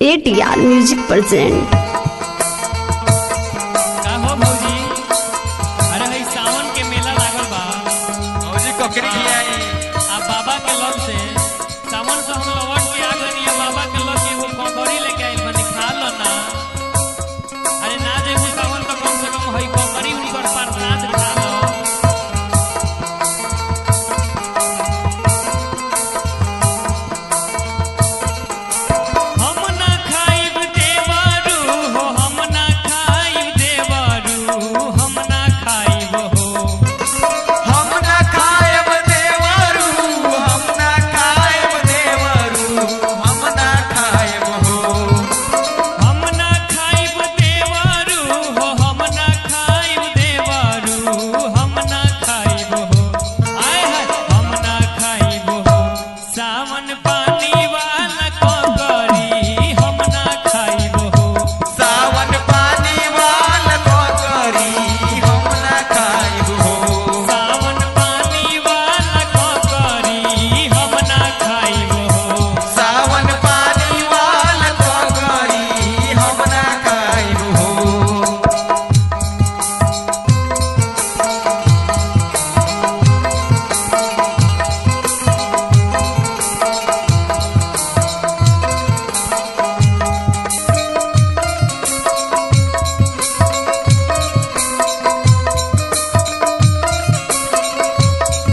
ATR music present. का हो भौजी? अरे भाई सावन के मेला लागल बा भौजी ककरी भी आई आ बाबा के लग से सावन से हम लौट के आ गनी है। बाबा के लग के वो कोकरी लेके आइल बनी खा लो ना। अरे ना जेबू सावन तो कम से कम हई कोकरी उनकर प्रसाद खा लो। हम ना खाइब देवरू हो, हम ना खाइब देवरू, हम ना खाइब हो। हम ना खायब देवरू, हम ना खायब देवरू, हम ना खायब हो। हम ना खाइब देवरू हो, हम ना खाइब देवरू, हम ना खाइब हो। आय हाय हम ना खाइब हो। सावन पानी वाला कोकरी हम ना खाइब हो। सावन पानी वाला कोकरी हम ना खायब हो। सावन पानी वाला कोकरी हम ना खाइब हो। सावन पानी वाला कोकरी हम ना खायब हो।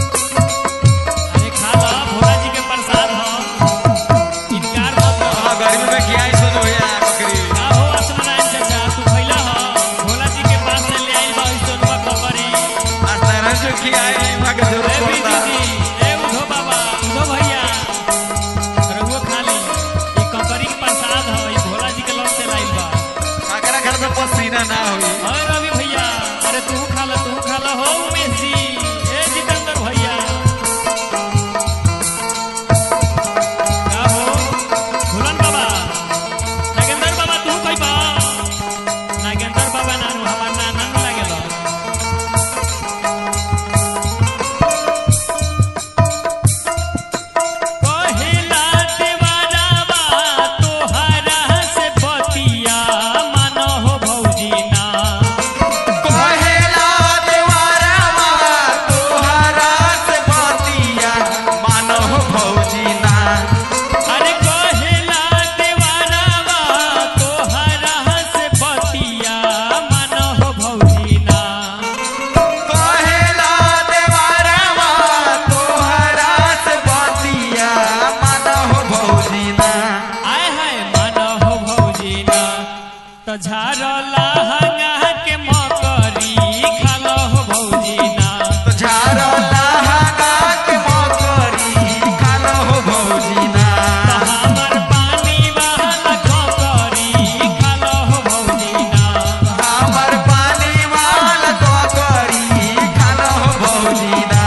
अरे खा लो, भोला जी के प्रसाद हो। इनकार मत करो। गर्मी में क्या ऐसा जो है ककरी का हो असमनारायण चाचा, तू खइला हो? भोला जी के पास से ले आइल बा सोनवा कोकरी। आज नारायण जो खियाई मां के ए जरूरत बीजी पड़ता जी, ए उधो बाबा, उधो भैया, रहुओ खा ली। ई कोकरी के प्रसाद हो, ई भोला जी के लग से लाइल बा। अगर घर में पसीना ना हुई और रवि भैया, अरे तू खा लो हो उमेश जी, ए जितेंद्र भैया। का हो भुलन बाबा, नागेंद्र बाबा तू खइबा? नागेंद्र बाबा नानू हमार नाना न लागेला। पहिला देवरावा तोहरा से बतिया मानो हो भौजी ना। कहेला देवरवा तोहरा से बतिया मानो भौजी ना। अरे कहेला देवरावा तोहरा से बतिया मानो हो भौजी ना। कहेला देवरवा तोहरा से बतिया मानो भौजी ना। आय हाय मानो हो भौजी ना। तो झारला हंगा के मकरी खालो हो भौजी ना। तो झारला हंगा के मकरी खानो भौजी ना। तो हमर पानी वाला कोकरी खालो हो भौजी ना। हमर पानी वाला कोकरी खानो भौजी ना।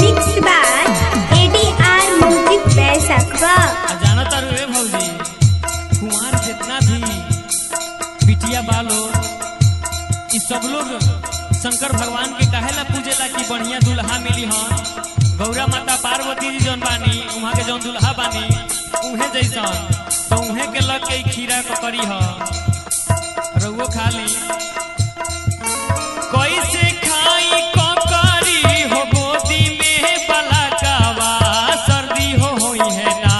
मिक्स बाय ATR म्यूजिक बैसाखवा। आ जानो तारू रे भौजी, कुंवार जितना भी बिटिया बालो ई सब लोग शंकर भगवान के कहेला पूजेला कि बढ़िया दुल्हा मिली हन। गौरा माता पार्वती जी जौन बानी उहाँ के जौन दुल्हा बानी उहे जैसन, तो उहे के लग के ई खीरा ककरी ह रउओ खा ली। कैसे खाई ककरी हो गोदी में बलकावा सर्दी हो होई है ना।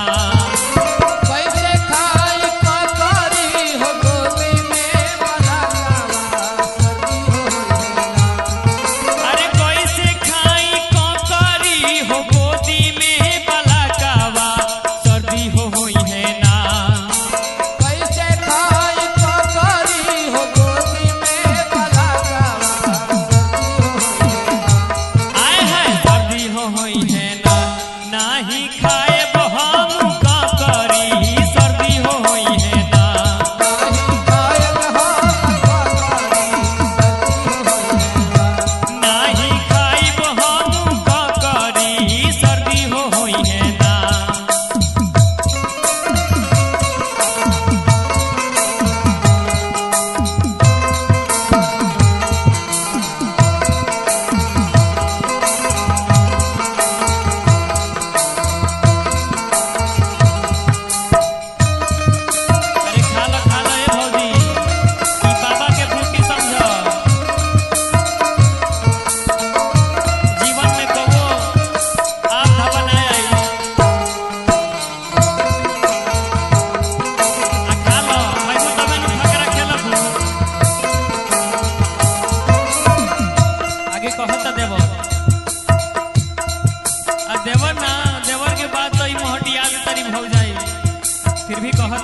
कैसे खाई ककरी हो गोदी में बलकावा सर्दी हो होइला। अरे कैसे खाई ककरी हो गोदी में बलकावा सर्दी हो होई है ना। कैसे खाई ककरी हो गोदी में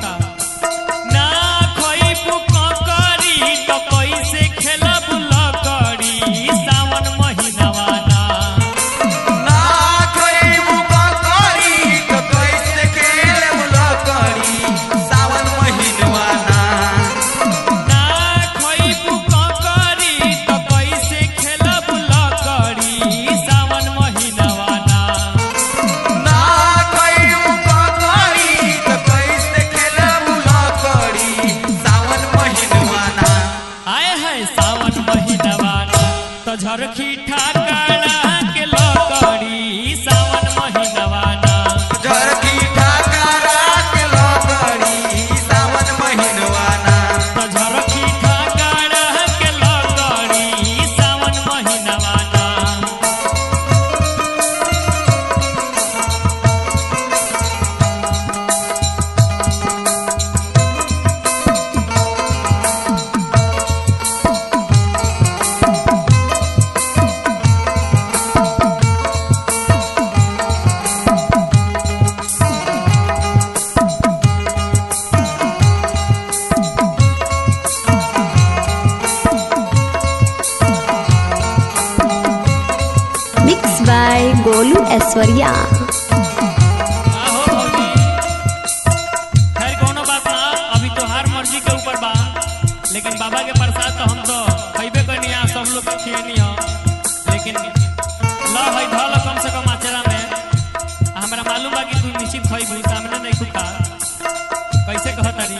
कहता ना खइबू ककड़ी तो कैसे खेलब लकड़ी सावन महीनावा ना ना खइबू ककड़ी तो कैसे खेलब लकड़ी सावन महीनवा ना ना खइबू ककड़ी तो कैसे खेलब लकड़ी सावन महीनावा ना ना खइबू ककड़ी तो कैसे खेलब लकड़ी सावन महीनवा ना आए है सावन महीनावा ना तो झरखी ठाकरा के लकड़ी सावन महीनावा ना झरकी ठाकरा के लकड़ी सावन महीनवा ना तो झरखी ठाकरा के लकड़ी सावन महीनावा ना Mixed by Golu Aishwarya. आहो भौजी खैर कोनो बात ना अभी तोहार मर्जी के ऊपर बा लेकिन बाबा के प्रसाद तो हम तो खइबे करनी आ सब लोग के खियनी हो लेकिन ला है धल कम से कम आचरा में हमरा मालूम बा कि तू निश्चित खइबू सामने नहीं खुखा कैसे कहतारी